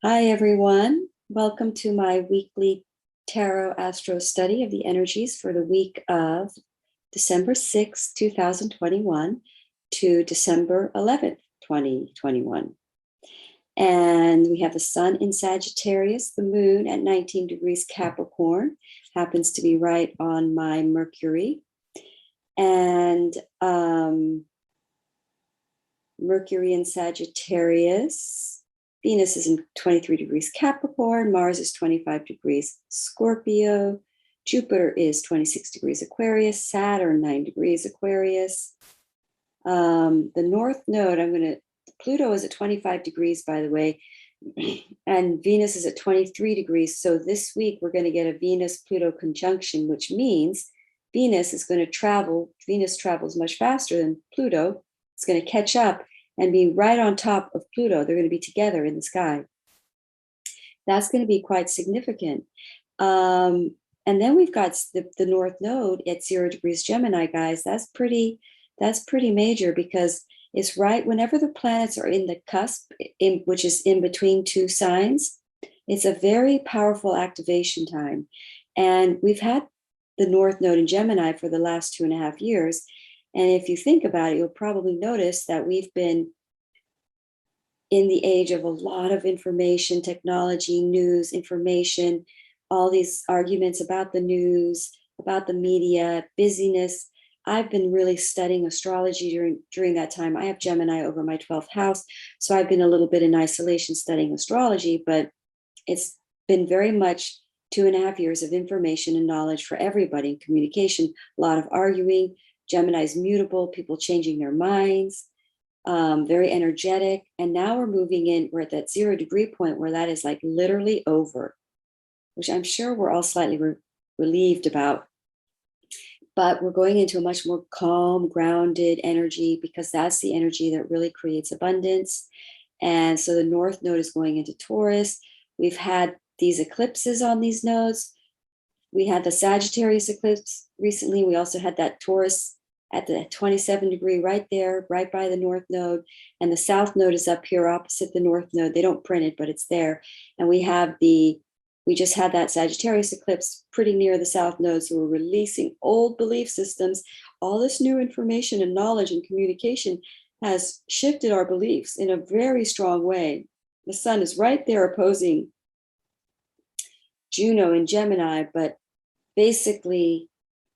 Hi, everyone. Welcome to my weekly Tarot Astro study of the energies for the week of December 6th, 2021 to December 11th, 2021. And we have the sun in Sagittarius, the moon at 19 degrees Capricorn, happens to be right on my Mercury. And Mercury in Sagittarius. Venus is in 23 degrees Capricorn, Mars is 25 degrees Scorpio, Jupiter is 26 degrees Aquarius, Saturn 9 degrees Aquarius. The North Node, Pluto is at 25 degrees, by the way, and Venus is at 23 degrees. So this week we're going to get a Venus-Pluto conjunction, which means Venus is going to travel. Venus travels much faster than Pluto. It's going to catch up and be right on top of Pluto. They're going to be together in the sky. That's going to be quite significant. And then we've got the North Node at 0 degrees Gemini, guys. That's pretty major, because it's right whenever the planets are in the cusp, which is in between two signs. It's a very powerful activation time. And we've had the North Node in Gemini for the last 2.5 years. And if you think about it, you'll probably notice that we've been in the age of a lot of information, technology, news, information, all these arguments about the news, about the media, busyness. I've been really studying astrology during that time. I have Gemini over my 12th house, so I've been a little bit in isolation studying astrology, but it's been very much 2.5 years of information and knowledge for everybody, communication, a lot of arguing. Gemini's mutable, people changing their minds, very energetic. And now we're at that 0 degree point where that is like literally over, which I'm sure we're all slightly relieved about. But we're going into a much more calm, grounded energy, because that's the energy that really creates abundance. And so the North Node is going into Taurus. We've had these eclipses on these nodes. We had the Sagittarius eclipse recently. We also had that Taurus at the 27 degree right there, right by the North Node. And the South Node is up here opposite the North Node. They don't print it, but it's there. And we just had that Sagittarius eclipse pretty near the South Node. So we're releasing old belief systems. All this new information and knowledge and communication has shifted our beliefs in a very strong way. The sun is right there opposing Juno in Gemini, but basically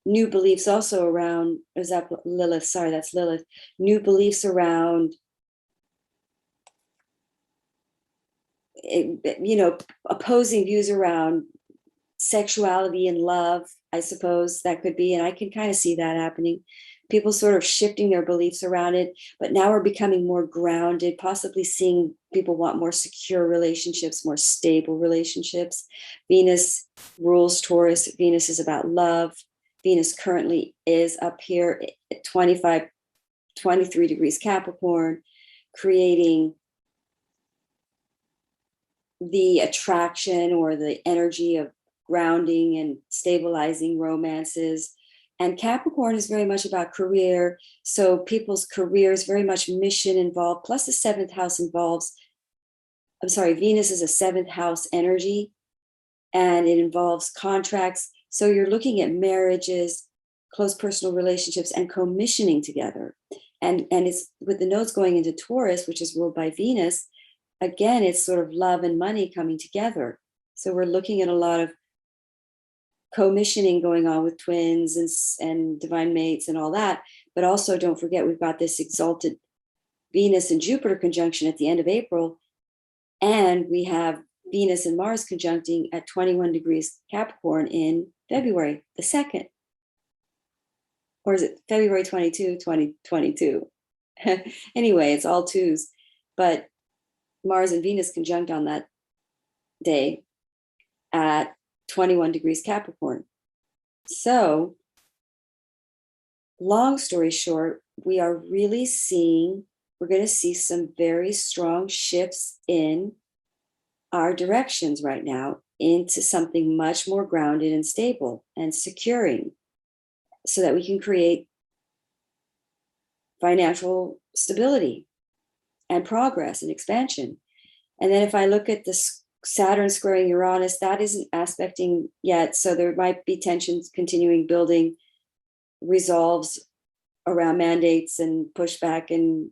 new beliefs also around, is that Lilith? Sorry, that's Lilith. New beliefs around, opposing views around sexuality and love, I suppose that could be. And I can kind of see that happening. People sort of shifting their beliefs around it, but now we're becoming more grounded, possibly seeing people want more secure relationships, more stable relationships. Venus rules Taurus. Venus is about love. Venus currently is up here at 23 degrees Capricorn, creating the attraction or the energy of grounding and stabilizing romances. And Capricorn is very much about career. So people's careers, very much mission involved, plus the 7th house Venus is a 7th house energy, and it involves contracts. So you're looking at marriages, close personal relationships, and commissioning together. And it's with the nodes going into Taurus, which is ruled by Venus. Again, it's sort of love and money coming together. So we're looking at a lot of commissioning going on with twins and divine mates and all that. But also, don't forget, we've got this exalted Venus and Jupiter conjunction at the end of April. And we have Venus and Mars conjuncting at 21 degrees Capricorn in February the 2nd. Or is it February 22, 2022? Anyway, it's all twos. But Mars and Venus conjunct on that day at 21 degrees Capricorn. So, long story short, we're going to see some very strong shifts in our directions right now into something much more grounded and stable and securing, so that we can create financial stability and progress and expansion. And then if I look at the Saturn squaring Uranus, that isn't aspecting yet. So there might be tensions continuing building, resolves around mandates and pushback and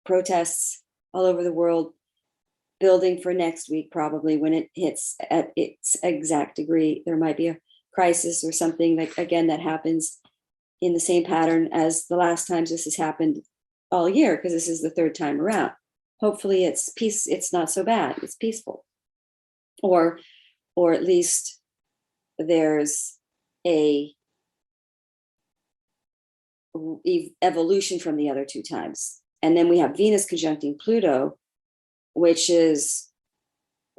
protests all over the world, building for next week. Probably when it hits at its exact degree, there might be a crisis or something like, again, that happens in the same pattern as the last times this has happened all year, because this is the third time around. Hopefully it's peace, it's not so bad, it's peaceful, or at least there's a evolution from the other two times. And then we have Venus conjuncting Pluto, which is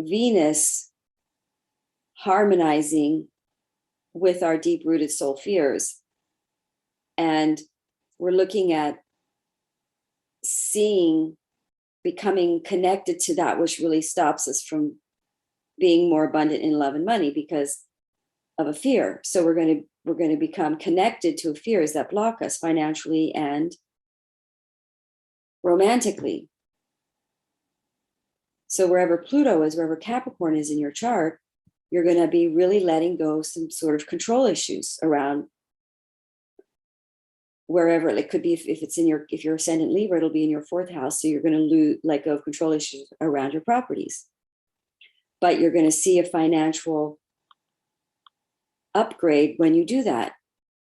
Venus harmonizing with our deep-rooted soul fears. And we're looking at seeing, becoming connected to that which really stops us from being more abundant in love and money because of a fear. So we're going to become connected to fears that block us financially and romantically. So wherever Pluto is, wherever Capricorn is in your chart, you're going to be really letting go some sort of control issues around wherever. It could be if it's in your, if you're ascendant Libra, it'll be in your fourth house. So you're going to let go of control issues around your properties. But you're going to see a financial upgrade when you do that.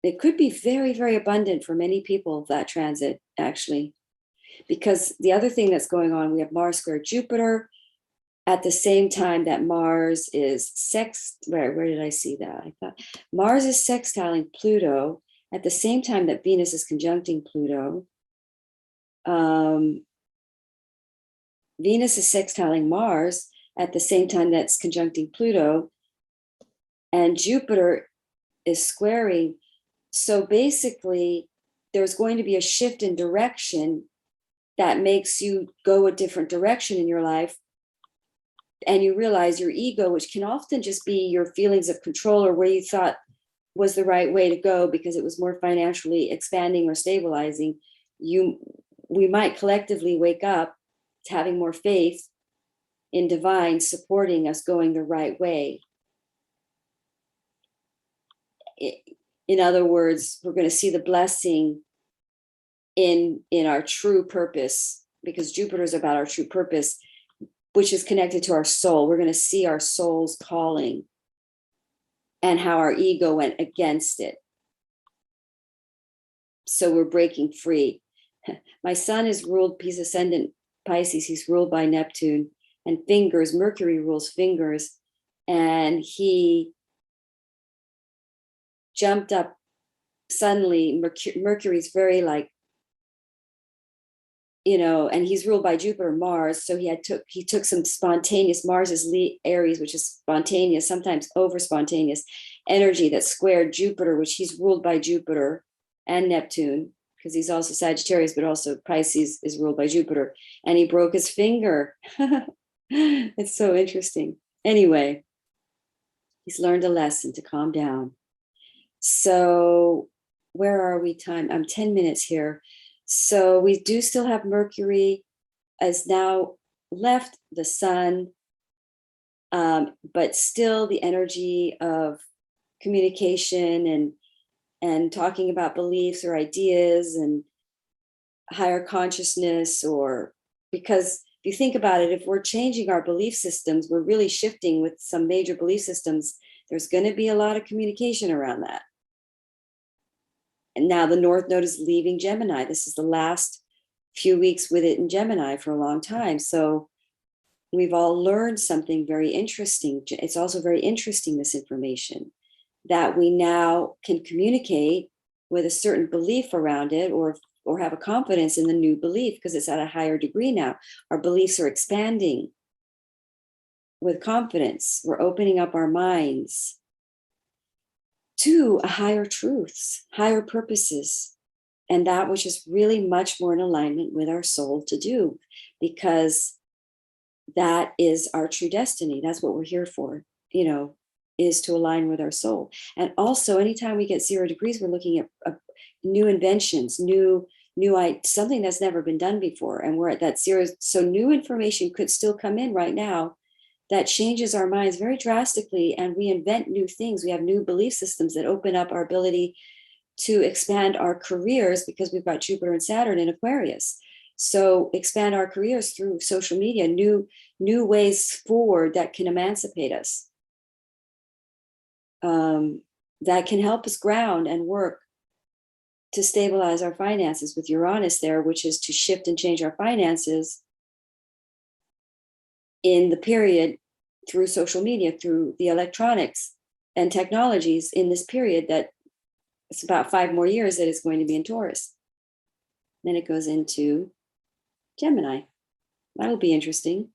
It could be very, very abundant for many people, that transit, actually. Because the other thing that's going on, we have Mars square Jupiter at the same time that Mars is where did I see that? I thought Mars is sextiling Pluto at the same time that Venus is conjuncting Pluto. Venus is sextiling Mars at the same time that's conjuncting Pluto, and Jupiter is squaring. So basically, there's going to be a shift in direction that makes you go a different direction in your life. And you realize your ego, which can often just be your feelings of control or where you thought was the right way to go because it was more financially expanding or stabilizing. We might collectively wake up to having more faith in divine supporting us going the right way. In other words, we're going to see the blessing in our true purpose, because Jupiter is about our true purpose, which is connected to our soul. We're going to see our soul's calling and how our ego went against it. So we're breaking free. My son is ruled, he's ascendant Pisces, he's ruled by Neptune and fingers. Mercury rules fingers. And he jumped up suddenly. Mercury's very like, and he's ruled by Jupiter, Mars. So he took some spontaneous, Mars is Aries, which is spontaneous, sometimes over spontaneous energy that squared Jupiter, which he's ruled by Jupiter and Neptune, because he's also Sagittarius, but also Pisces is ruled by Jupiter. And he broke his finger. It's so interesting. Anyway, he's learned a lesson to calm down. So where are we time? I'm 10 minutes here. So we do still have Mercury has now left the sun, but still the energy of communication and talking about beliefs or ideas and higher consciousness, or because if you think about it, if we're changing our belief systems, we're really shifting with some major belief systems, there's going to be a lot of communication around that. And now the North Node is leaving Gemini. This is the last few weeks with it in Gemini for a long time. So we've all learned something very interesting. It's also very interesting, this information, that we now can communicate with a certain belief around it, or have a confidence in the new belief because it's at a higher degree now. Our beliefs are expanding with confidence. We're opening up our minds to higher truths, higher purposes, and that which is really much more in alignment with our soul to do, because that is our true destiny. That's what we're here for, is to align with our soul. And also, anytime we get 0 degrees, we're looking at new inventions, new something that's never been done before. And we're at that zero. So new information could still come in right now that changes our minds very drastically, and we invent new things. We have new belief systems that open up our ability to expand our careers, because we've got Jupiter and Saturn in Aquarius. So expand our careers through social media, new ways forward that can emancipate us, that can help us ground and work to stabilize our finances with Uranus there, which is to shift and change our finances in the period through social media, through the electronics and technologies in this period that it's about 5 more years that it's going to be in Taurus. Then it goes into Gemini. That'll be interesting.